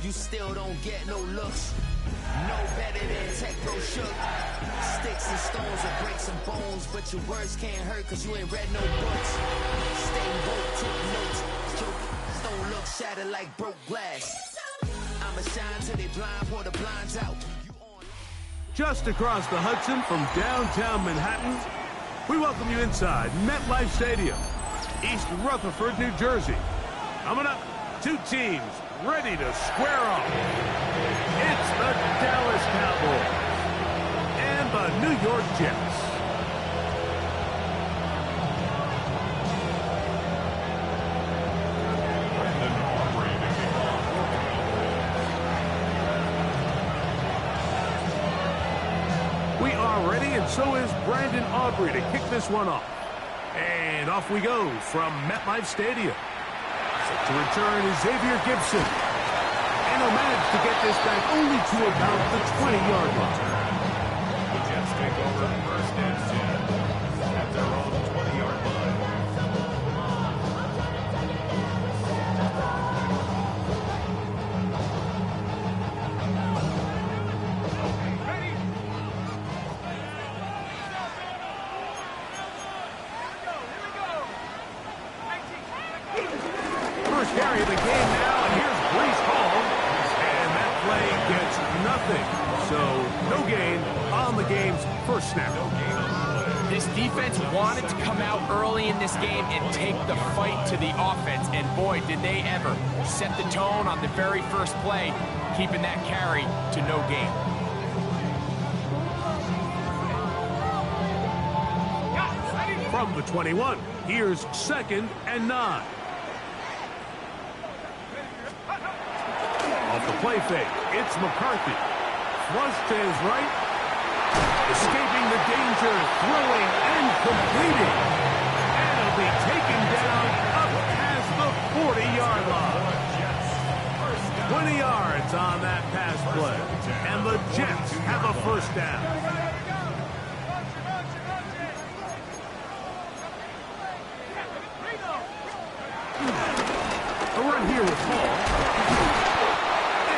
You still don't get no looks. No better than Tecco Shook. Sticks and stones will break some bones, but your words can't hurt cause you ain't read no books. Stay woke, take notes, joke. Don't look shattered like broke glass. I'ma shine till they blind, pour the blinds out. Just across the Hudson from downtown Manhattan, we welcome you inside MetLife Stadium, East Rutherford, New Jersey. Coming up, two teams ready to square off. It's the Dallas Cowboys and the New York Jets. We are ready, and so is Brandon Aubrey to kick this one off. And off we go from MetLife Stadium. To return is Xavier Gibson. And he'll manage to get this back only to about the 20-yard line. The Jets take over first and 10 at their own 20-yard line. First carry of the game now, and here's Breece Hall. And that play gets nothing. So, no gain on the game's first snap. This defense wanted to come out early in this game and take the fight to the offense. And boy, did they ever set the tone on the very first play, keeping that carry to no gain. From the 21, here's 2nd and 9. Off the play fake, it's McCarthy. Flush to his right. Escaping the danger, throwing and completing. And he'll be taken down up past the 40-yard line. 20 yards on that pass play. And the Jets have a first down. A run here with Hall.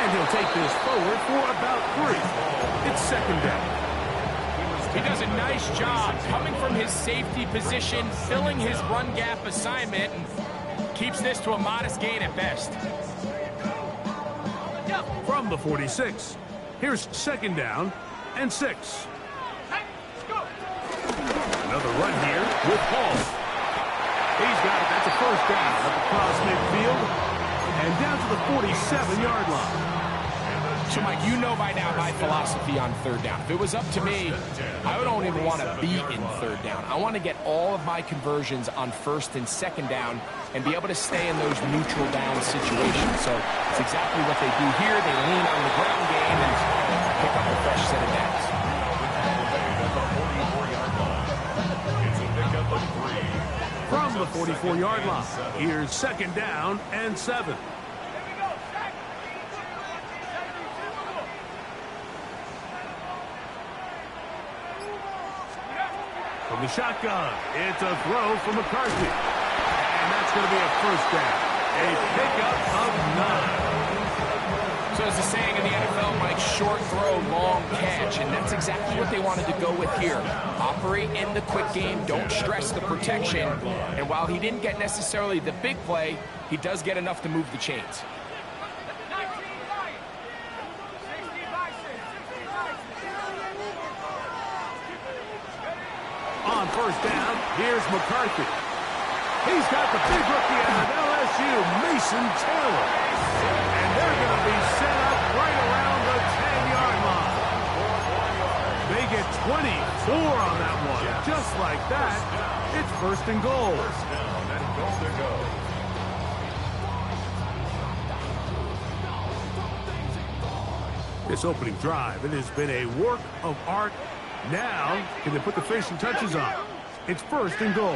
And he'll take this forward for about 3. It's 2nd down. He does a nice job coming from his safety position, filling his run gap assignment, and keeps this to a modest gain at best. From the 46, here's 2nd down and 6. Another run here with Hall. He's got it. That's a first down up across midfield and down to the 47-yard line. So, Mike, you know by now my philosophy on 3rd down. If it was up to me, I don't even want to be in 3rd down. I want to get all of my conversions on 1st and 2nd down and be able to stay in those neutral down situations. So it's exactly what they do here. They lean on the ground game and pick up a fresh set of downs. From the 44-yard line, here's 2nd down and 7. From the shotgun, it's a throw for McCarthy. And that's going to be a first down. A pickup of 9. So as the saying in the NFL, Mike, short throw, long catch. And that's exactly what they wanted to go with here. Operate in the quick game, don't stress the protection. And while he didn't get necessarily the big play, he does get enough to move the chains. On first down, here's McCarthy. He's got the big rookie out of LSU, Mason Taylor. And they're going to be set up right around the 10-yard line. They get 24 on that one. Just like that, it's 1st and goal. This opening drive, it has been a work of art. Now, can they put the finishing touches on? It's 1st and goal.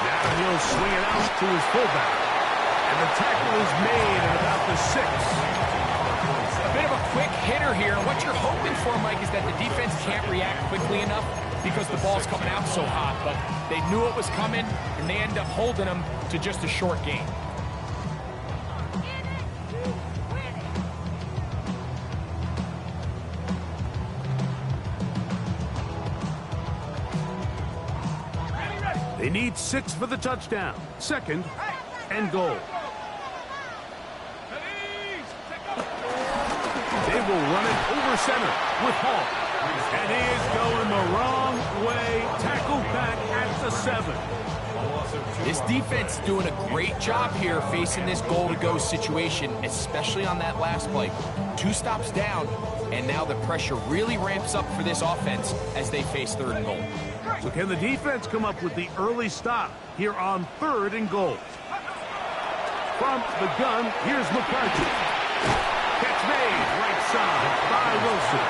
Now he'll swing it out to his fullback. And the tackle is made at about the 6. A bit of a quick hitter here. What you're hoping for, Mike, is that the defense can't react quickly enough because the ball's coming out so hot. But they knew it was coming, and they end up holding them to just a short gain. need 6 for the touchdown. 2nd and goal. They will run it over center with Hall. And he is going the wrong way. Tackled back at the 7. This defense doing a great job here facing this goal-to-go situation, especially on that last play. 2 stops down, and now the pressure really ramps up for this offense as they face 3rd and goal. So can the defense come up with the early stop here on 3rd and goal? From the gun, here's McCarthy. Catch made right side by Wilson.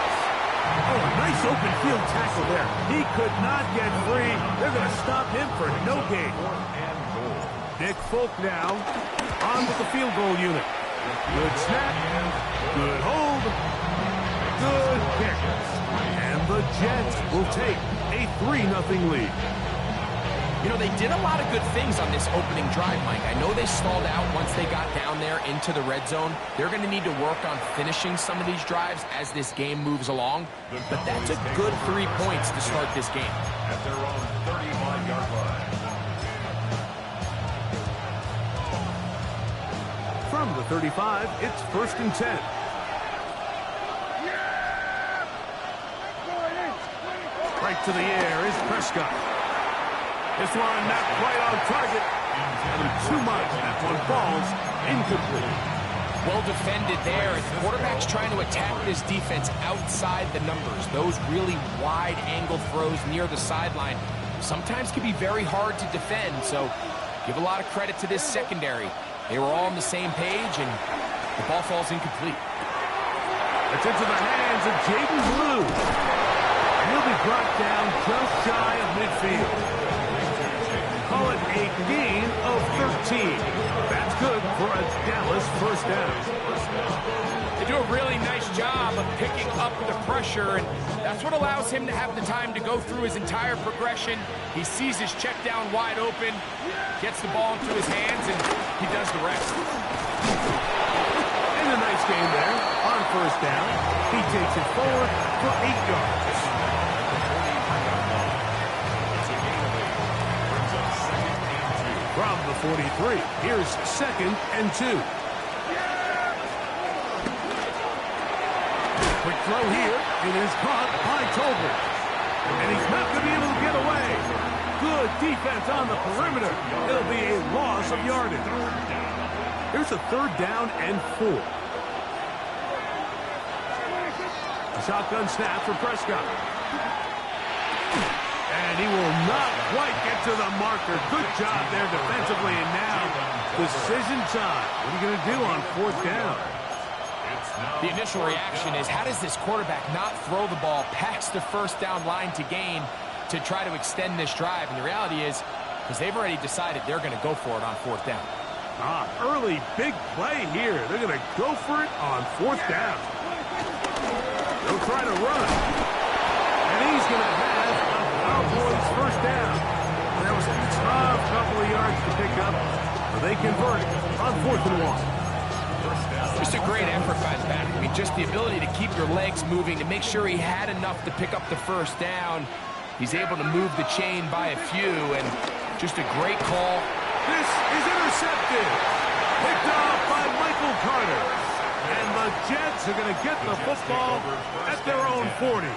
Oh, a nice open field tackle there. He could not get free. They're going to stop him for no gain. Nick Folk now on with the field goal unit. Good snap. Good hold. Good kick. And the Jets will take a 3-0 lead. You know, they did a lot of good things on this opening drive, Mike. I know they stalled out once they got down there into the red zone. They're going to need to work on finishing some of these drives as this game moves along. But that's a good 3 points to start this game. At their own 35-yard line. From the 35, it's 1st and 10. Right to the air is Prescott. This one not quite on target. Too much. That one falls incomplete. Well defended there. The quarterback's trying to attack this defense outside the numbers. Those really wide angle throws near the sideline sometimes can be very hard to defend. So give a lot of credit to this secondary. They were all on the same page, and the ball falls incomplete. It's into the hands of Jaden Blue. He'll be brought down just shy of midfield. Call it a gain of 13. That's good for a Dallas 1st down. They do a really nice job of picking up the pressure, and that's what allows him to have the time to go through his entire progression. He sees his check down wide open, gets the ball into his hands, and he does the rest. And a nice game there on 1st down. He takes it forward for 8 yards. From the 43, here's 2nd and 2. Quick throw here. It is caught by Tolbert. And he's not going to be able to get away. Good defense on the perimeter. It'll be a loss of yardage. Here's a 3rd down and 4. A shotgun snap for Prescott. And he will not quite get to the marker. Good job there defensively. And now, decision time. What are you going to do on 4th down? The initial reaction is, how does this quarterback not throw the ball past the 1st down line to gain to try to extend this drive? And the reality is, because they've already decided they're going to go for it on 4th down. Early big play here. They're going to go for it on 4th down. They'll try to run. And he's going to have a Cowboys 1st down. That was a tough couple of yards to pick up, but they convert it on 4th and 1. Just a great effort by the back. I mean, just the ability to keep your legs moving, to make sure he had enough to pick up the 1st down. He's able to move the chain by a few, and just a great call. This is intercepted. Picked off by Michael Carter. And the Jets are going to get the football at their own 40.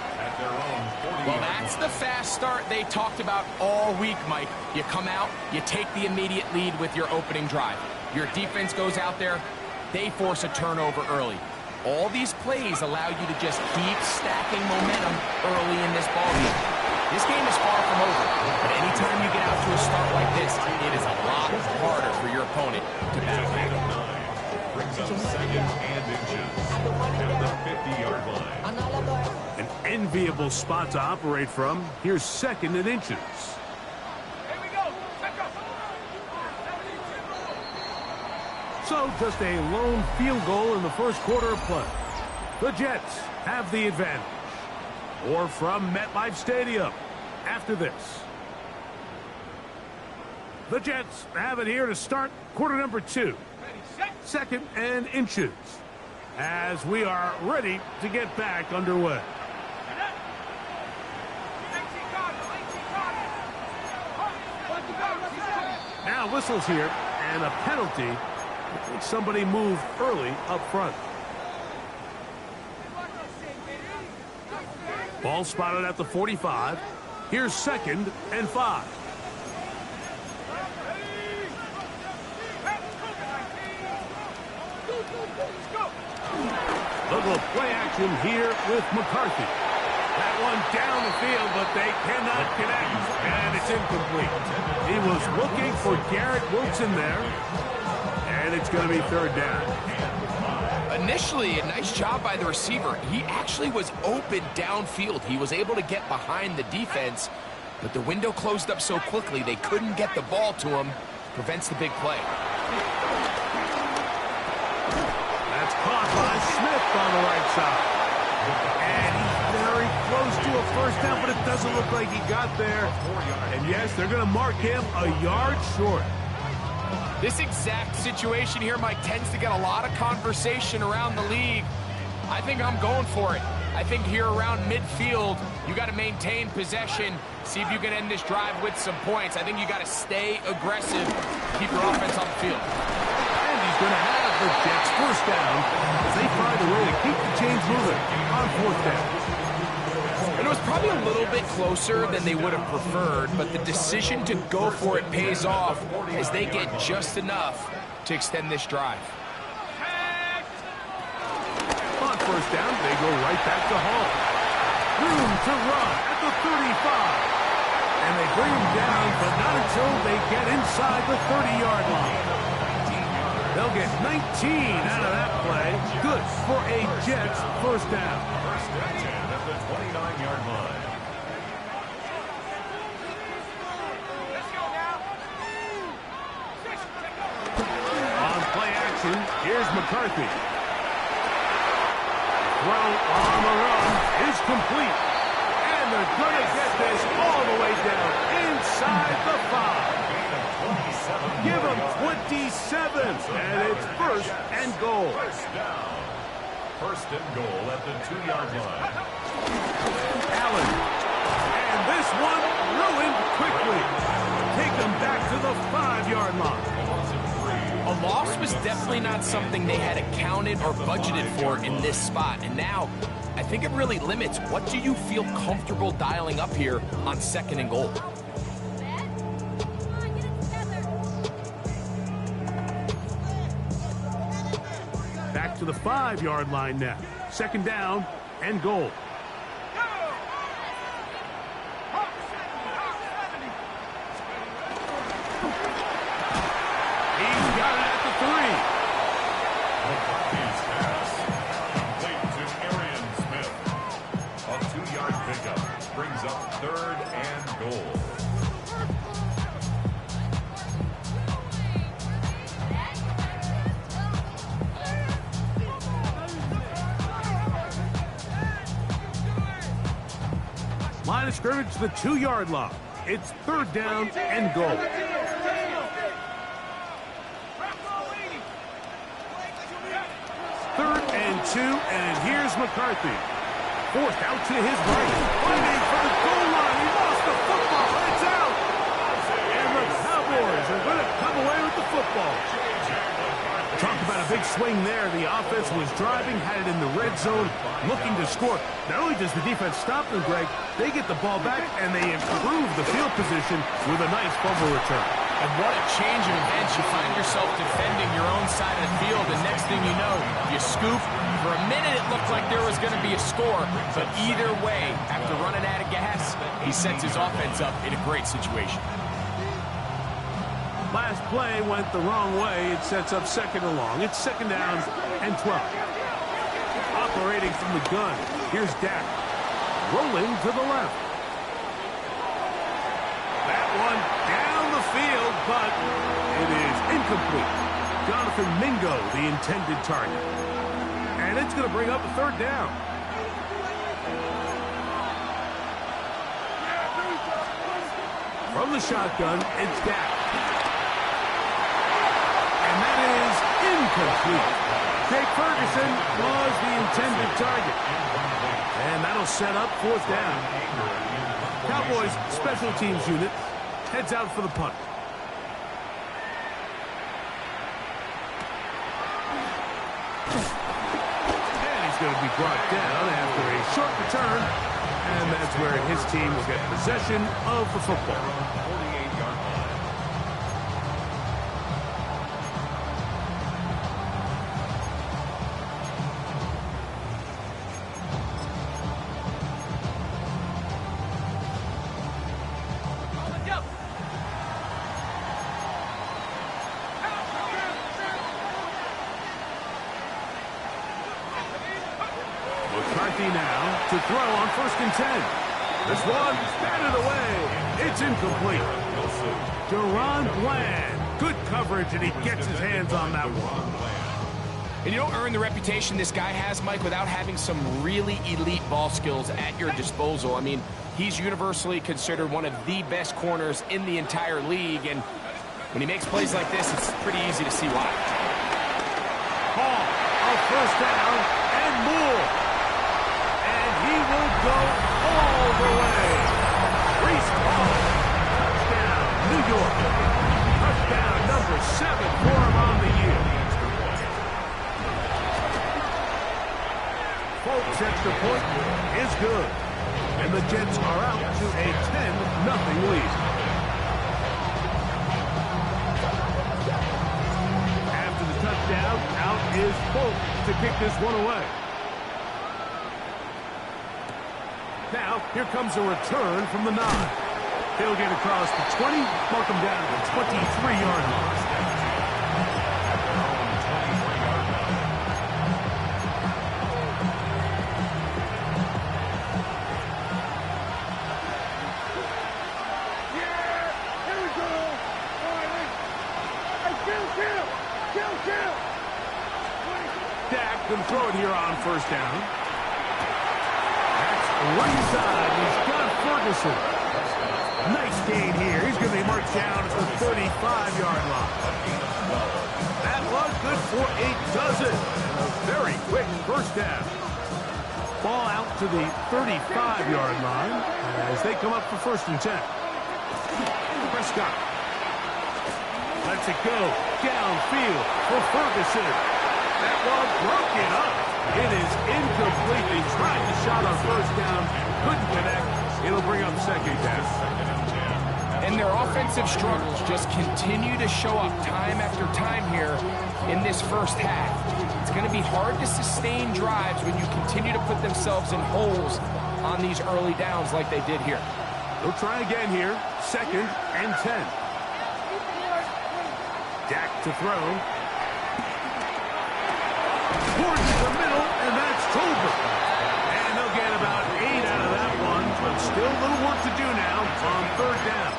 Well, that's the fast start they talked about all week, Mike. You come out, you take the immediate lead with your opening drive. Your defense goes out there, they force a turnover early. All these plays allow you to just keep stacking momentum early in this ballgame. This game is far from over, but anytime you get out to a start like this, it is a lot harder for your opponent to battle back. Brings up 2nd and inches at the 50-yard line. An enviable spot to operate from. Here's 2nd and inches. So just a lone field goal in the 1st quarter of play. The Jets have the advantage. Or from MetLife Stadium after this. The Jets have it here to start quarter number 2. 2nd and inches. As we are ready to get back underway. whistles here, and a penalty. I think somebody moved early up front. Ball spotted at the 45. Here's 2nd and 5. Little play action here with McCarthy. That one down the field, but they cannot connect, and it's incomplete. He was looking for Garrett Wilson there, and it's going to be 3rd down. Initially, a nice job by the receiver. He actually was open downfield. He was able to get behind the defense, but the window closed up so quickly they couldn't get the ball to him. Prevents the big play. That's caught by Smith on the right side. And he's very close to a 1st down, but it doesn't look like he got there. And yes, they're going to mark him a yard short. This exact situation here, Mike, tends to get a lot of conversation around the league. I think I'm going for it. I think here around midfield, you got to maintain possession, see if you can end this drive with some points. I think you got to stay aggressive, keep your offense on the field. And he's going to have the Jets 1st down as they find a way to keep the chains moving on 4th down. And it was probably a little bit closer than they would have preferred, but the decision to go for it pays off as they get just enough to extend this drive. On 1st down, they go right back to Hall. Room to run at the 35. And they bring him down, but not until they get inside the 30-yard line. They'll get 19 out of that play. Good for a Jets 1st down. 1st and 10 at the 29-yard line. On play action, here's McCarthy. Throw on the run is complete. And they're going to get this all the way down inside the 5. Give him 27, and it's 1st and goal. 1st down. 1st and goal at the 2-yard line. Allen. And this one ruined quickly. Take them back to the 5-yard line. A loss was definitely not something they had accounted or budgeted for in this spot. And now, I think it really limits what do you feel comfortable dialing up here on 2nd and goal. Back to the 5-yard line now. 2nd down and goal. He's got it at the 3. McCarthy's pass complete to Arian Smith. A 2-yard pickup brings up 3rd and goal. Line of scrimmage to the 2-yard line. It's 3rd down and goal. 3rd and 2, and here's McCarthy. Forced out to his right. Fighting for the goal line. He lost the football. It's out. And the Cowboys are going to come away with the football. Talk about a big swing there. The offense was driving, had it in the red zone, looking to score. Not only does the defense stop them, Greg, they get the ball back, and they improve the field position with a nice fumble return. And what a change of events. You find yourself defending your own side of the field, and next thing you know, you scoop. For a minute, it looked like there was going to be a score, but either way, after running out of gas, he sets his offense up in a great situation. Last play went the wrong way. It sets up 2nd and long. It's 2nd down and 12. Operating from the gun. Here's Dak. Rolling to the left. That one down the field, but it is incomplete. Jonathan Mingo, the intended target. And it's going to bring up a 3rd down. From the shotgun, it's Dak. And that is incomplete. Jake Ferguson was the intended target. And that'll set up 4th down. Cowboys special teams unit heads out for the punt. And he's going to be brought down after a short return. And that's where his team will get possession of the football. 48-yard line. McCarthy now to throw on 1st and 10. This one batted away. It's incomplete. Deron Bland. Good coverage, and he gets his hands on that one. And you don't earn the reputation this guy has, Mike, without having some really elite ball skills at your disposal. I mean, he's universally considered one of the best corners in the entire league, and when he makes plays like this, it's pretty easy to see why. Hall, a 1st down and more. And he will go all the way. Reese Hall, touchdown, New York. Touchdown number 7 for him on the year. Folks, extra point is good. And the Jets are out to a 10-0 lead. After the touchdown, out is Folk to kick this one away. Now, here comes a return from the 9. He'll get across the 20, mark him down to the 23-yard line. Dak can throw it here on 1st down. That's ringside. He's got Ferguson. Nice gain here. He's going to be marked down at the 35-yard line. That was good for a dozen. And a very quick 1st down. Ball out to the 35-yard line as they come up for 1st and 10. Prescott lets it go downfield for Ferguson. That one broken up. It is incomplete. They tried the shot on 1st down, couldn't connect. It'll bring up 2nd down. And their offensive struggles just continue to show up time after time here in this 1st half. It's going to be hard to sustain drives when you continue to put themselves in holes on these early downs like they did here. They'll try again here. 2nd and 10. Dak to throw. Towards the middle, and that's Tolbert. And they'll get about 8 out of that one, but still a little work to do now on 3rd down.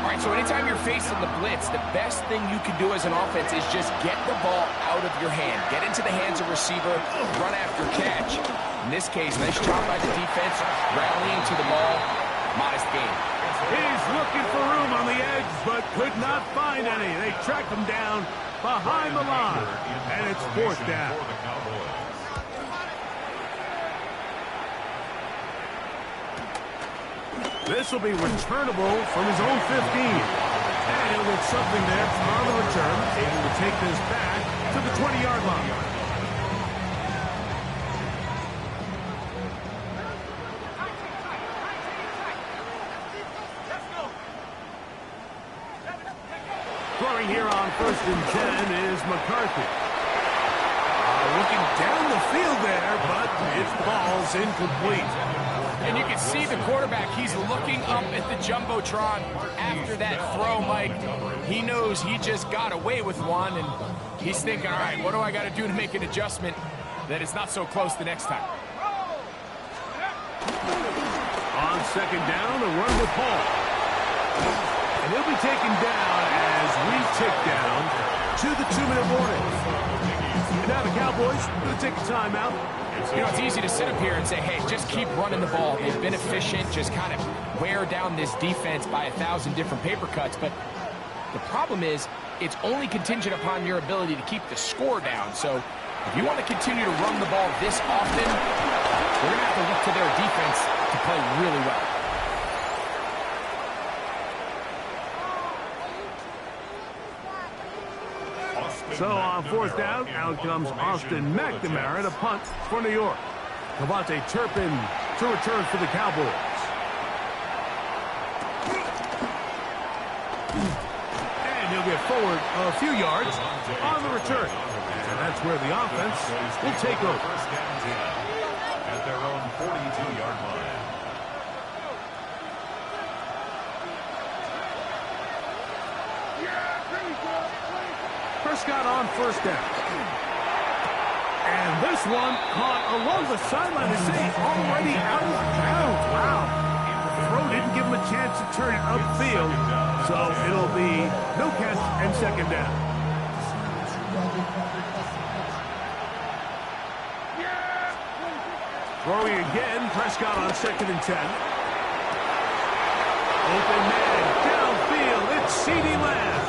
All right, so anytime you're facing the blitz, the best thing you can do as an offense is just get the ball out of your hand. Get into the hands of receiver, run after catch. In this case, nice job by the defense, rallying to the ball. Modest gain. He's looking for room on the edge, but could not find any. They tracked him down behind the line, and it's 4th down. This will be returnable from his own 15. And he'll get something there on the return, able to take this back to the 20-yard line. Throwing here on 1st and 10 is McCarthy. Looking down the field there, but his ball's incomplete. And you can see the quarterback, he's looking up at the Jumbotron after that throw, Mike. He knows he just got away with one, and he's thinking, all right, what do I got to do to make an adjustment that it's not so close the next time? On 2nd down, a run with Paul. And he'll be taken down as we tick down to the 2-minute warning. And now the Cowboys going to take a timeout. You know, it's easy to sit up here and say, hey, just keep running the ball. They've been efficient, just kind of wear down this defense by 1,000 different paper cuts. But the problem is, it's only contingent upon your ability to keep the score down. So if you want to continue to run the ball this often, we're going to have to look to their defense to play really well. So on fourth down, out comes Austin McNamara to punt for New York. Cavante Turpin to return for the Cowboys. And he'll get forward a few yards on the return. And that's where the offense will take over. First down 10 at their own 42-yard line. Prescott on first down. And this one caught along the sideline. They say already out of bounds. Wow. The throw didn't give him a chance to turn it upfield. So it'll be no catch and second down. Throwing again, Prescott on 2nd and 10. Open man, downfield, it's CeeDee Lamb.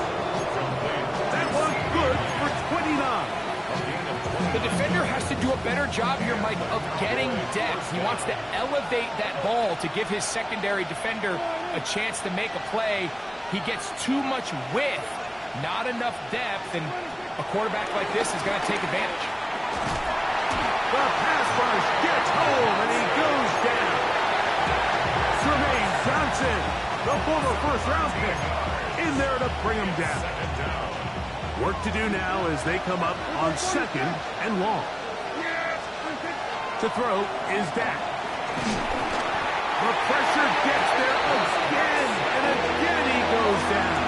That one good for 29. The defender has to do a better job here, Mike, of getting depth. He wants to elevate that ball to give his secondary defender a chance to make a play. He gets too much width, not enough depth, and a quarterback like this is going to take advantage. The pass rush gets home, and he goes down. Tremaine Johnson, the former first-round pick, in there to bring him down. Work to do now as they come up on 2nd and long. To throw is Dak. The pressure gets there again, and again he goes down.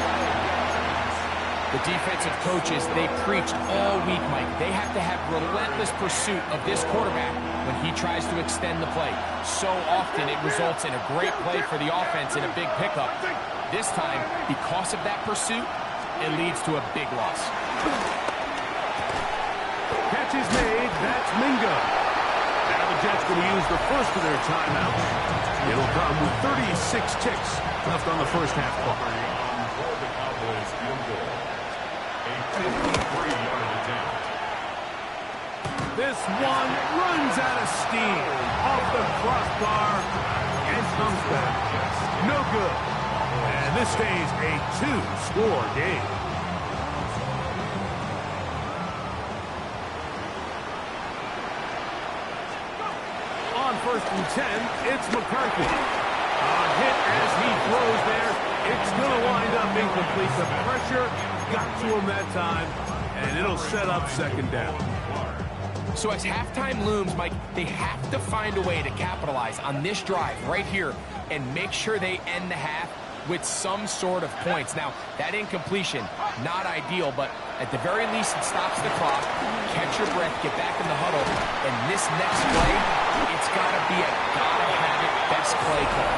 The defensive coaches, they preached all week, Mike. They have to have relentless pursuit of this quarterback when he tries to extend the play. So often it results in a great play for the offense and a big pickup. This time, because of that pursuit, it leads to a big loss. Catch is made. That's Mingo. Now the Jets going to use the first of their timeouts. It'll come with 36 ticks left on the first half clock. For the Cowboys field goal. A 53-yard attempt. This one runs out of steam off the crossbar and comes back. No good. And this stays a 2-score game. On 1st and 10, it's McCarthy. On hit as he throws there, it's going to wind up incomplete. The pressure got to him that time, and it'll set up 2nd down. So as halftime looms, Mike, they have to find a way to capitalize on this drive right here and make sure they end the half with some sort of points. Now, that incompletion, not ideal, but at the very least it stops the clock. Catch your breath, get back in the huddle, and this next play, it's got to be a gotta-have-it best play call.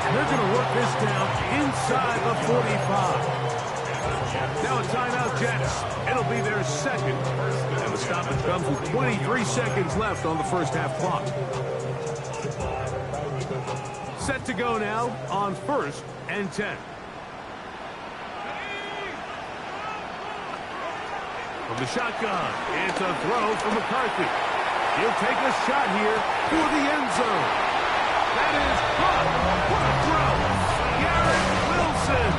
And they're going to work this down inside the 45. Now a timeout, Jets. It'll be their 2nd. And the stoppage comes with 23 seconds left on the first half clock. Set to go now on 1st and 10. From the shotgun, it's a throw from McCarthy. He'll take a shot here for the end zone. That is caught. What a throw. Garrett Wilson.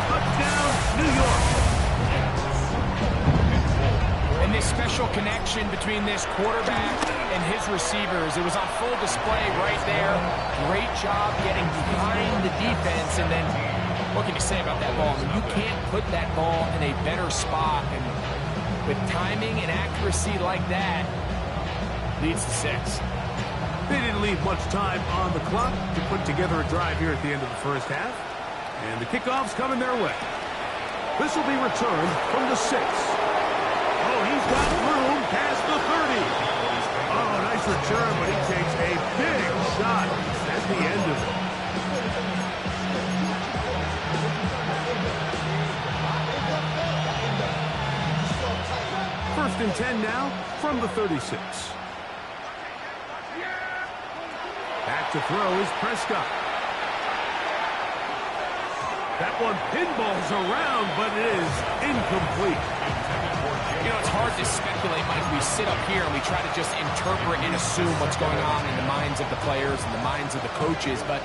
Touchdown, New York. And this special connection between this quarterback and his receivers, it was on full display right there. Great job getting behind the defense. And then what can you say about that ball? I mean, you can't put that ball in a better spot. And with timing and accuracy like that, leads to 6. They didn't leave much time on the clock to put together a drive here at the end of the first half. And the kickoff's coming their way. This will be returned from the 6. Oh, he's got room past the 30. Oh, nice return, but he takes a big shot at the end of it. First and 10 now from the 36. Back to throw is Prescott. That one pinballs around, but it is incomplete. You know, it's hard to speculate, Mike. We sit up here and we try to just interpret and assume what's going on in the minds of the players and the minds of the coaches, but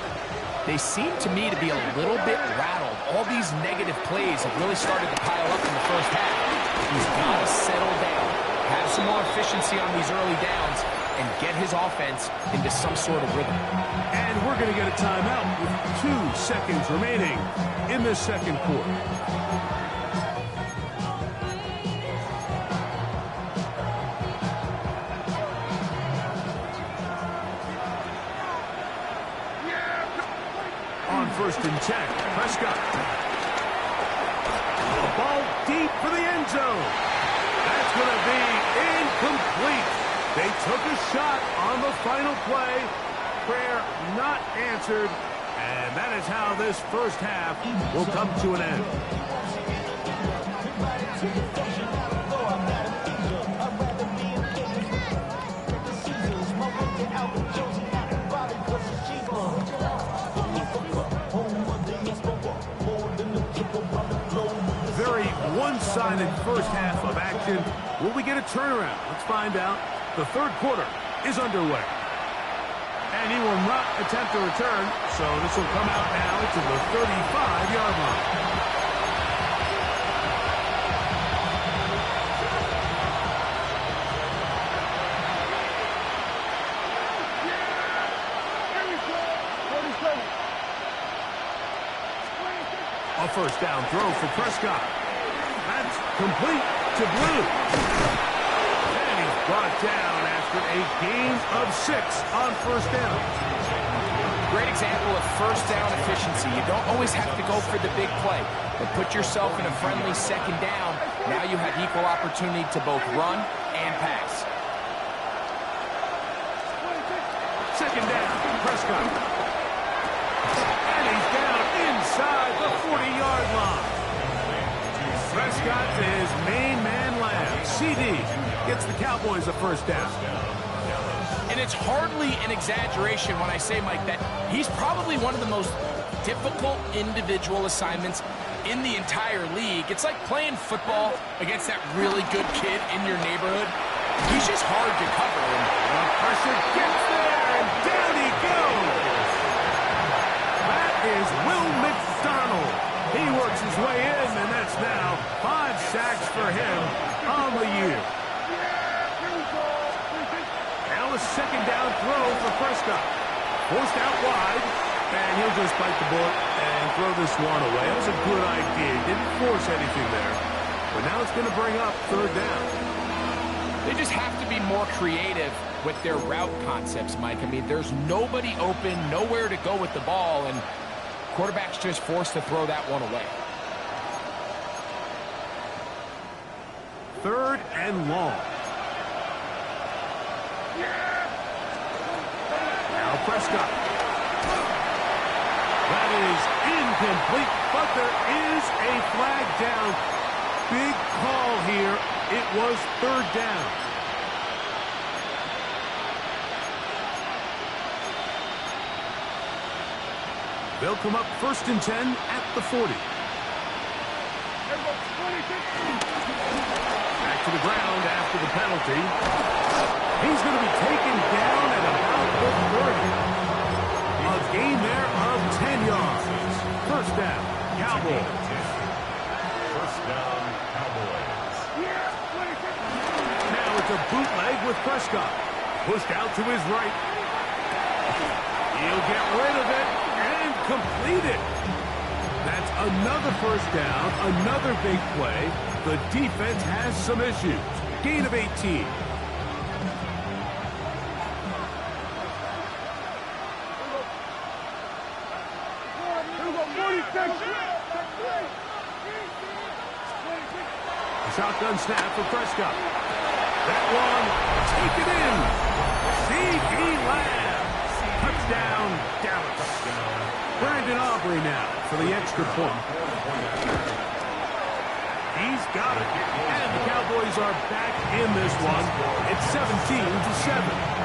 they seem to me to be a little bit rattled. All these negative plays have really started to pile up in the first half. He's got to settle down, have some more efficiency on these early downs, and get his offense into some sort of rhythm. And we're going to get a timeout with 2 seconds remaining in the second quarter. On 1st and 10, Prescott. The ball deep for the end zone. That's going to be incomplete. They took a shot on the final play. Prayer not answered. And that is how this first half will come to an end. Very one-sided first half of action. Will we get a turnaround? Let's find out. The third quarter is underway. And he will not attempt a return, so this will come out now to the 35-yard line. A first down throw for Prescott. That's complete to Blue. And he's brought down after a gain of 6 on first down. Great example of first down efficiency. You don't always have to go for the big play, but put yourself in a friendly second down. Now you have equal opportunity to both run and pass. Second down, Prescott. And he's down inside the 40-yard line. Prescott is main man Lamb. CD gets the Cowboys a first down. And it's hardly an exaggeration when I say, Mike, that he's probably one of the most difficult individual assignments in the entire league. It's like playing football against that really good kid in your neighborhood. He's just hard to cover. And the pressure gets there, and down he goes. That is Will McDonald. He works his way in, and that's now 5 sacks for him on the year. Now a second down throw for Prescott. Forced out wide, and he'll just bite the bullet and throw this one away. It was a good idea. Didn't force anything there. But now it's going to bring up third down. They just have to be more creative with their route concepts, Mike. I mean, there's nobody open, nowhere to go with the ball, and quarterback's just forced to throw that one away. Third and long. Now Prescott. That is incomplete, but there is a flag down. Big call here. It was third down. They'll come up 1st and 10 at the 40. Back to the ground after the penalty. He's going to be taken down at about the 30. A gain there of 10 yards. First down, Cowboys. First down, Cowboys. Now it's a bootleg with Prescott. Pushed out to his right. He'll get rid of it and complete it. That's another first down, another big play. The defense has some issues. Gain of 18. Shotgun snap for Prescott. That one taken in. C.D. Lamb. Touchdown, Dallas. Brandon Aubrey now for the extra point. He's got it. And the Cowboys are back in this one. It's 17-7.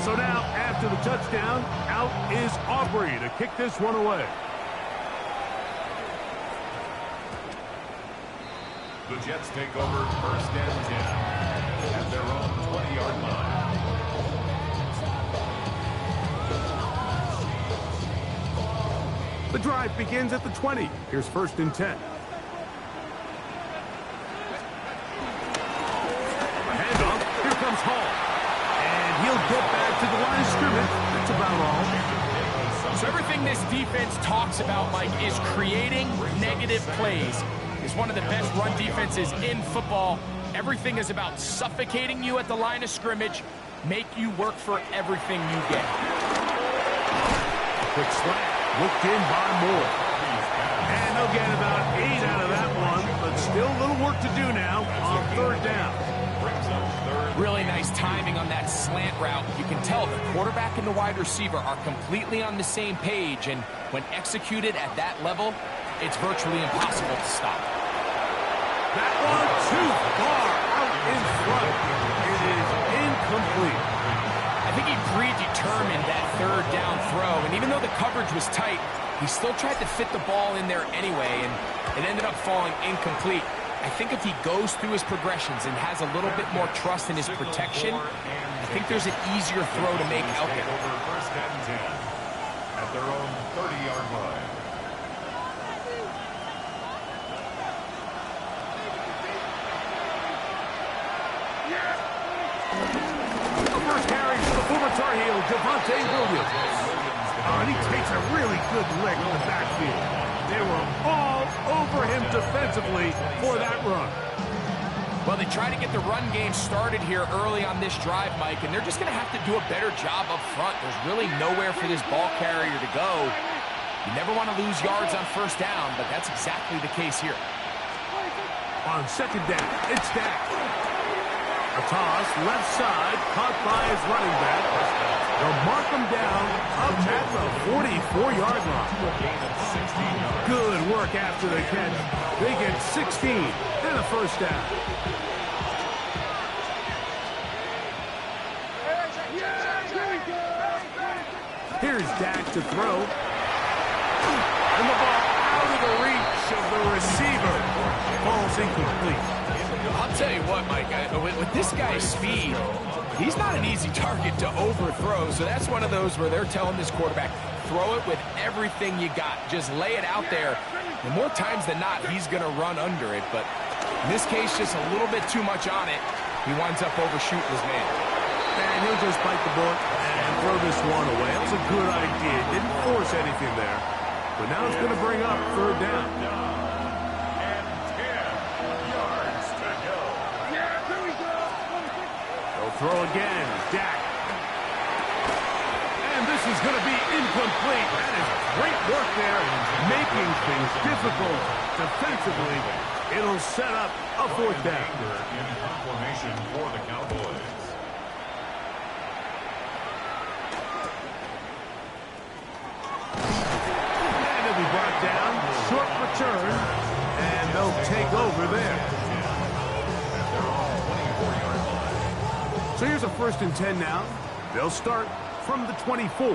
So now, after the touchdown, out is Aubrey to kick this one away. The Jets take over 1st and 10. at their own 20-yard line. The drive begins at the 20. Here's 1st and 10. A handoff. Here comes Hall. And he'll get back to the line of scrimmage. That's about all. So everything this defense talks about, Mike, is creating negative plays. It's one of the best run defenses in football. Everything is about suffocating you at the line of scrimmage, make you work for everything you get. Quick slant. Looked in by Moore. And they'll get about 8 out of that one, but still a little work to do now on 3rd down. Really nice timing on that slant route. You can tell the quarterback and the wide receiver are completely on the same page, and when executed at that level, it's virtually impossible to stop. That one too far out in front. It is incomplete. I think he predetermined that 3rd down throw, and even though the coverage was tight, he still tried to fit the ball in there anyway, and it ended up falling incomplete. I think if he goes through his progressions and has a little bit more trust in his protection, I think there's an easier throw to make out there. Over 1st and 10 at their own 30-yard line. The first carry for the former Tar Heel, Javonte Williams. And he takes a really good lick in the backfield. They were all over him defensively for that run. Well, they try to get the run game started here early on this drive, Mike, and they're just going to have to do a better job up front. There's really nowhere for this ball carrier to go. You never want to lose yards on 1st down, but that's exactly the case here. On 2nd down, it's Dak. A toss, left side, caught by his running back. They'll mark him down up at the 44-yard line. Good work after the catch. They get 16 and a 1st down. Here's Dak to throw. And the ball out of the reach of the receiver. Ball's incomplete. I'll tell you what, Mike, with this guy's speed, he's not an easy target to overthrow, so that's one of those where they're telling this quarterback, throw it with everything you got. Just lay it out there. And more times than not, he's going to run under it, but in this case, just a little bit too much on it. He winds up overshooting his man. And he'll just bite the bullet and throw this one away. That was a good idea. Didn't force anything there. But now it's going to bring up 3rd down. Throw again, Dak. And this is going to be incomplete. That is great work there, making things difficult defensively. It'll set up a 4th down. In formation for the Cowboys. And it'll be brought down, short return, and they'll take over there. So here's a 1st and 10 now. They'll start from the 24.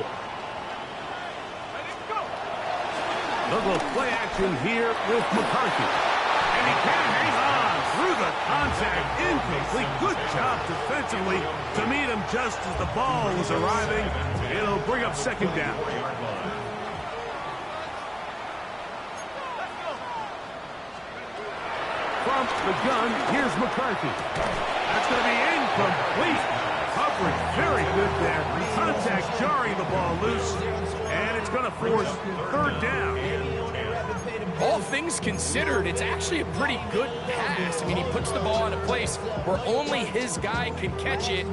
They'll go play action here with McCarthy. And he can hang on through the contact. Incomplete. Good job defensively to meet him just as the ball was arriving. It'll bring up 2nd down. From the gun, here's McCarthy. That's going to be incomplete. Coverage very good there. Contact jarring the ball loose. And it's going to force 3rd down. All things considered, it's actually a pretty good pass. I mean, he puts the ball in a place where only his guy can catch it.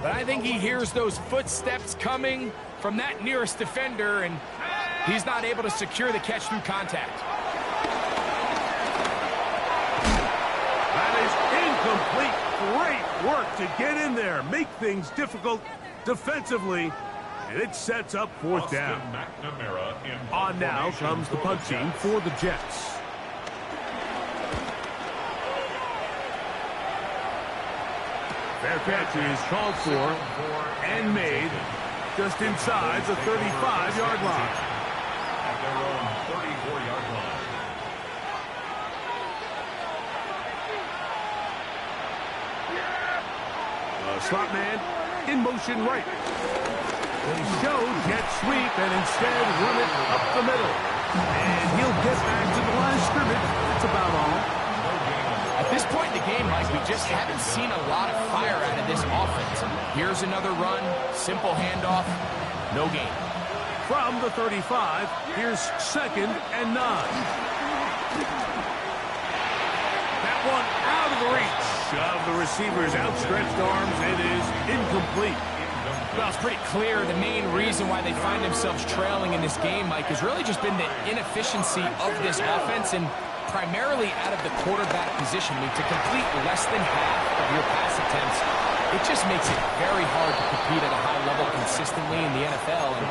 But I think he hears those footsteps coming from that nearest defender, and he's not able to secure the catch through contact. Complete. Great work to get in there, make things difficult defensively, and it sets up 4th down. On now comes the punt team for the Jets. Fair catch is called for and made just inside the 35-yard line. At their own 34-yard line. slot man in motion right. They show jet sweep and instead run it up the middle. And he'll get back to the line of scrimmage. That's about all. At this point in the game, Mike, we just haven't seen a lot of fire out of this offense. Here's another run, simple handoff, no gain. From the 35, here's 2nd and 9. That one out of the reach of the receiver's outstretched arms. It is incomplete. Well, it's pretty clear the main reason why they find themselves trailing in this game, Mike, has really just been the inefficiency of this offense and primarily out of the quarterback position. I mean, to complete less than half of your pass attempts, it just makes it very hard to compete at a high level consistently in the NFL. And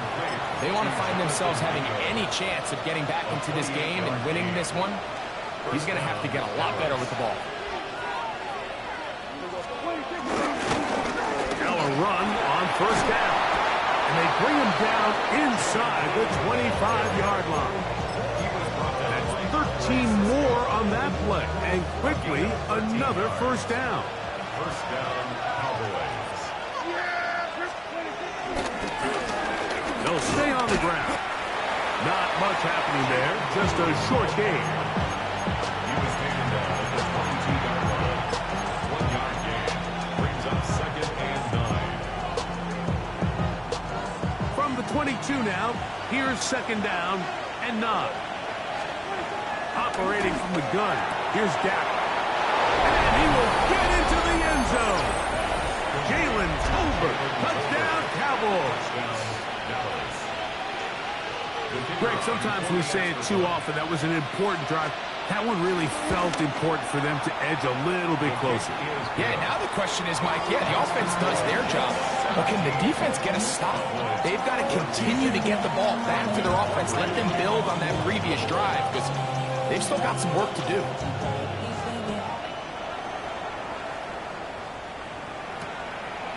they want to find themselves having any chance of getting back into this game and winning this one. He's going to have to get a lot better with the ball. Now a run on 1st down. And they bring him down inside the 25-yard line. That's 13 more on that play. And quickly, another 1st down. 1st down, Cowboys. They'll stay on the ground. Not much happening there. Just a short game. He was taken down at the 22-yard line. 1-yard gain. Brings up 2nd and 9. From the 22 now, here's 2nd down and 9. Operating from the gun, here's Dak. And he will get into the end zone. Jalen's over. Touchdown, Cowboys. Greg, sometimes we say it too often. That was an important drive. That one really felt important for them to edge a little bit closer. Yeah, now the question is, Mike, the offense does their job, but can the defense get a stop? They've got to continue to get the ball back to their offense, let them build on that previous drive, because they've still got some work to do.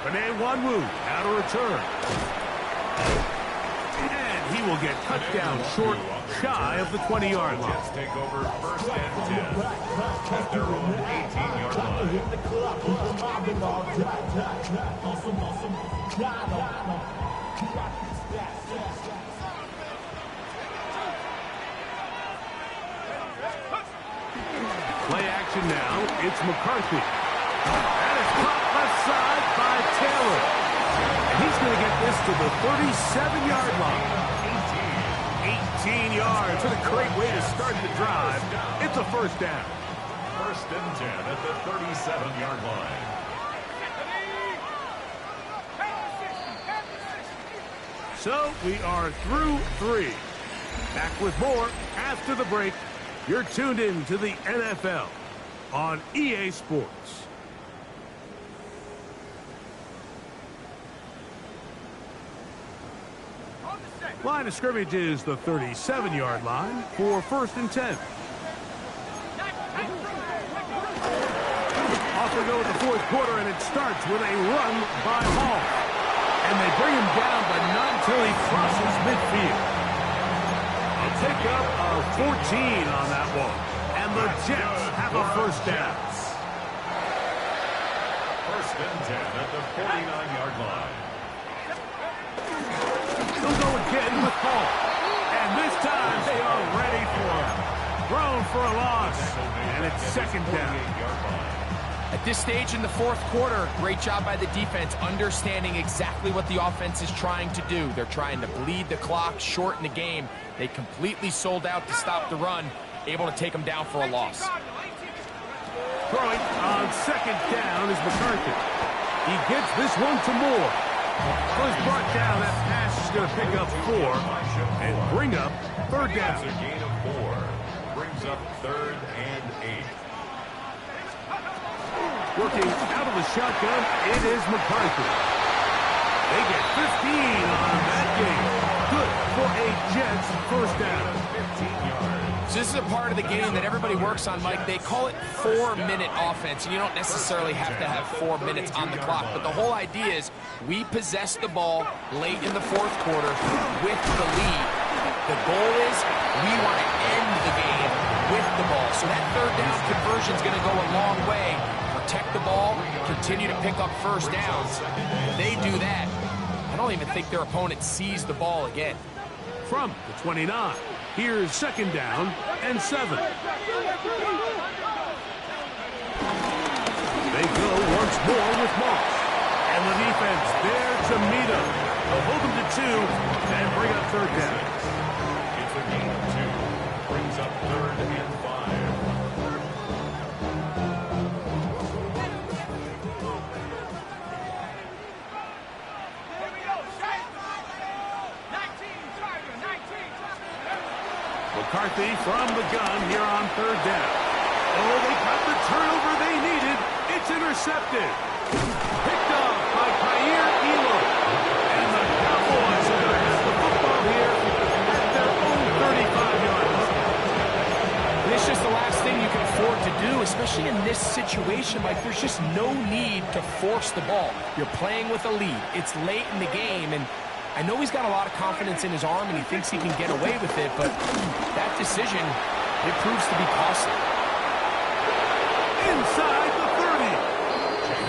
Benet Wanwu out of return. And he will get cut down short, shy of the 20-yard line. Jets take over 1st and 10 at their own 18-yard line. Play action now. It's McCarthy. That is caught left side by Taylor. And he's going to get this to the 37-yard line. 18 yards. What a great way to start the drive. It's a 1st down. 1st and 10 at the 37-yard line. So we are through 3. Back with more after the break. You're tuned in to the NFL on EA Sports. Line of scrimmage is the 37-yard line for 1st and 10. Off we go with the 4th quarter, and it starts with a run by Hall. And they bring him down, but not until he crosses midfield. A pickup of 14 on that one. And the Jets have a 1st down. 1st and 10 at the 49-yard line. He'll go again with Hall. And this time they are ready for him. Thrown for a loss. And it's 2nd down. At this stage in the 4th quarter, great job by the defense, understanding exactly what the offense is trying to do. They're trying to bleed the clock, shorten the game. They completely sold out to stop the run, able to take them down for a loss. Throwing on 2nd down is McCarthy. He gets this one to Moore. Was brought down. That pass is going to pick up 4 and bring up 3rd down. It's a gain of 4. Brings up 3rd and 8. Working out of the shotgun, it is McCarthy. They get 15 on that game. Good for a Jets 1st down. 15 yards. So this is a part of the game that everybody works on, Mike. They call it 4-minute offense. And you don't necessarily have to have 4 minutes on the clock. But the whole idea is we possess the ball late in the 4th quarter with the lead. The goal is we want to end the game with the ball. So that 3rd down conversion is going to go a long way for protect the ball, continue to pick up first downs. If they do that, I don't even think their opponent sees the ball again. From the 29, here's second down and 7. They go once more with Moss. And the defense there to meet him. They'll hold him to 2 and bring up third down. It's a gain of 2. Brings up 3rd and 5. McCarthy from the gun here on third down. Oh, they got the turnover they needed. It's intercepted. Picked off by Kyer Elam. And the Cowboys are going to have the football here at their own 35-yard line. And it's just the last thing you can afford to do, especially in this situation. Like, there's just no need to force the ball. You're playing with a lead. It's late in the game, and I know he's got a lot of confidence in his arm, and he thinks he can get away with it, but that decision, it proves to be costly. Inside the 30.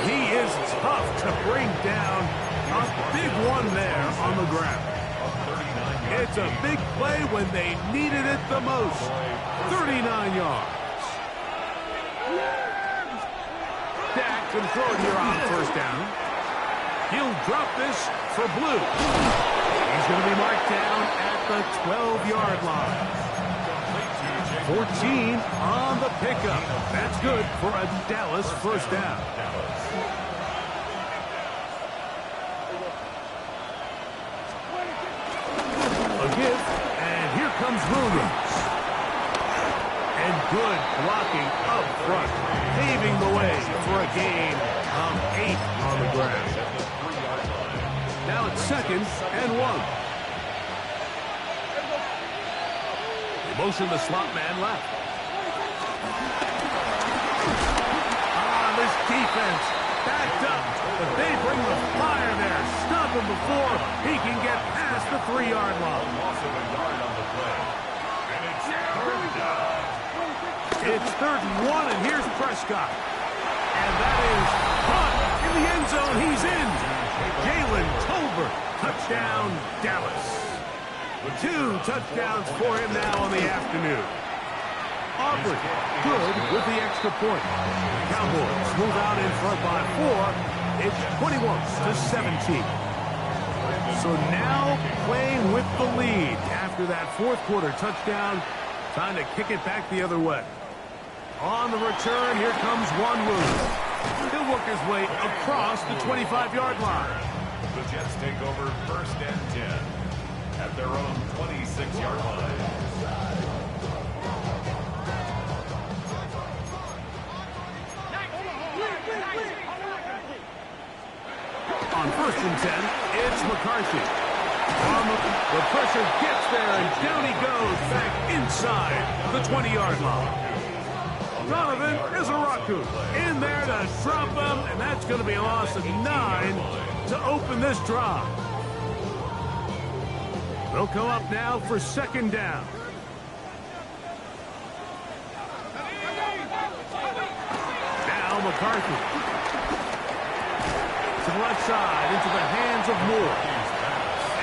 He is tough to bring down. A big one there on the ground. It's a big play when they needed it the most. 39 yards. Dak can throw it here on first down. He'll drop this for Blue. He's going to be marked down at the 12-yard line. 14 on the pickup. That's good for a Dallas first down. A give, and here comes Williams. And good blocking up front, paving the way for a gain of 8 on the ground. Now it's 2nd and 1. They motion the slot man left. This defense backed up, but they bring the fire there. Stop him before he can get past the 3-yard line. Loss of a yard on the play. And it's 3rd down. It's 3rd and 1, and here's Prescott. And that is caught in the end zone. He's in. Jalen Tolbert, touchdown, Dallas. 2 touchdowns for him now on the afternoon. Aubrey, good with the extra point. The Cowboys move out in front by 4. It's 21-17. So now playing with the lead after that 4th quarter touchdown. Time to kick it back the other way. On the return, here comes Juan Williams. He'll work his way across the 25-yard line. The Jets take over 1st and 10 at their own 26-yard line. On 1st and 10, it's McCarthy. The pressure gets there, and down he goes back inside the 20-yard line. Donovan is a Raku in there to drop him, and that's going to be a loss of 9 to open this drive. They'll come up now for 2nd down. Now McCarthy. To the left side, into the hands of Moore.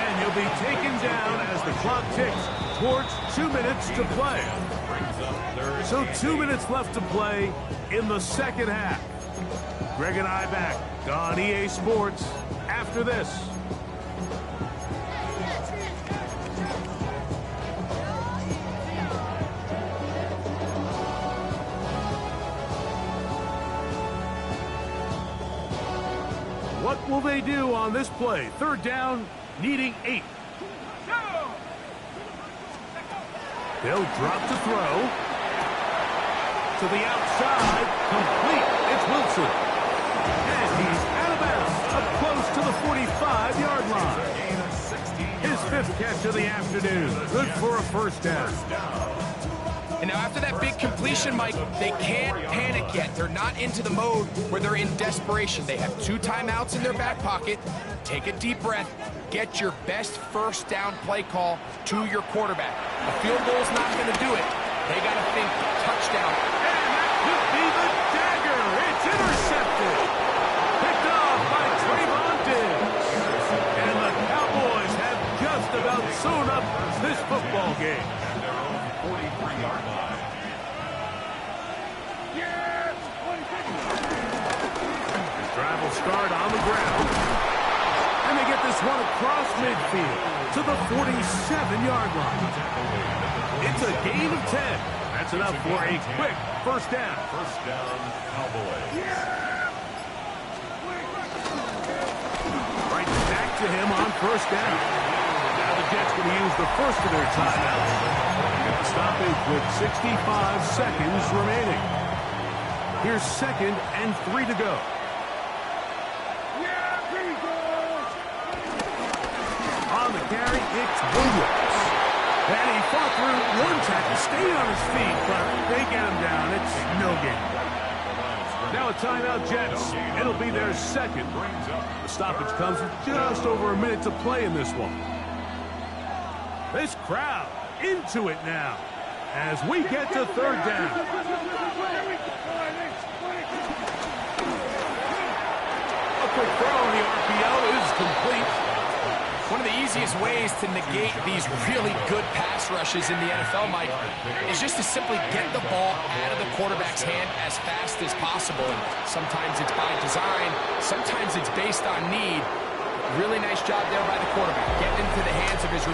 And he'll be taken down as the clock ticks towards 2 minutes to play. So 2 minutes left to play in the second half. Greg and I back on EA Sports after this. What will they do on this play? 3rd down, needing 8. They'll drop to throw. To the outside, complete. It's Wilson. And he's out of bounds, up close to the 45-yard line. His 5th catch of the afternoon. Good for a first down. And now after that big completion, Mike, they can't panic yet. They're not into the mode where they're in desperation. They have 2 timeouts in their back pocket. Take a deep breath. Get your best first down play call to your quarterback. A field goal's not going to do it. They got to think touchdown. And that could be the dagger. It's intercepted. this football game. At their own 43-yard line. The drive will start on the ground. And they get this one across midfield to the 47-yard line. It's a gain of 10. That's enough for a quick first down. First down, Cowboys. Right back to him on first down. Now the Jets going to use the first of their timeouts. Get the stoppage with 65 seconds remaining. Here's 2nd and 3 to go. On the carry, it's Williams. And he fought through one tackle, stayed on his feet, but they get him down. It's no gain. Now a timeout, Jets. It'll be their second. The stoppage comes with just over a minute to play in this one. This crowd into it now as we get to third down. A quick throw on the RPO is complete. One of the easiest ways to negate these really good pass rushes in the NFL, Mike, is just to simply get the ball out of the quarterback's hand as fast as possible. And sometimes it's by design, sometimes it's based on need. Really nice job there by the quarterback, getting into the hands of his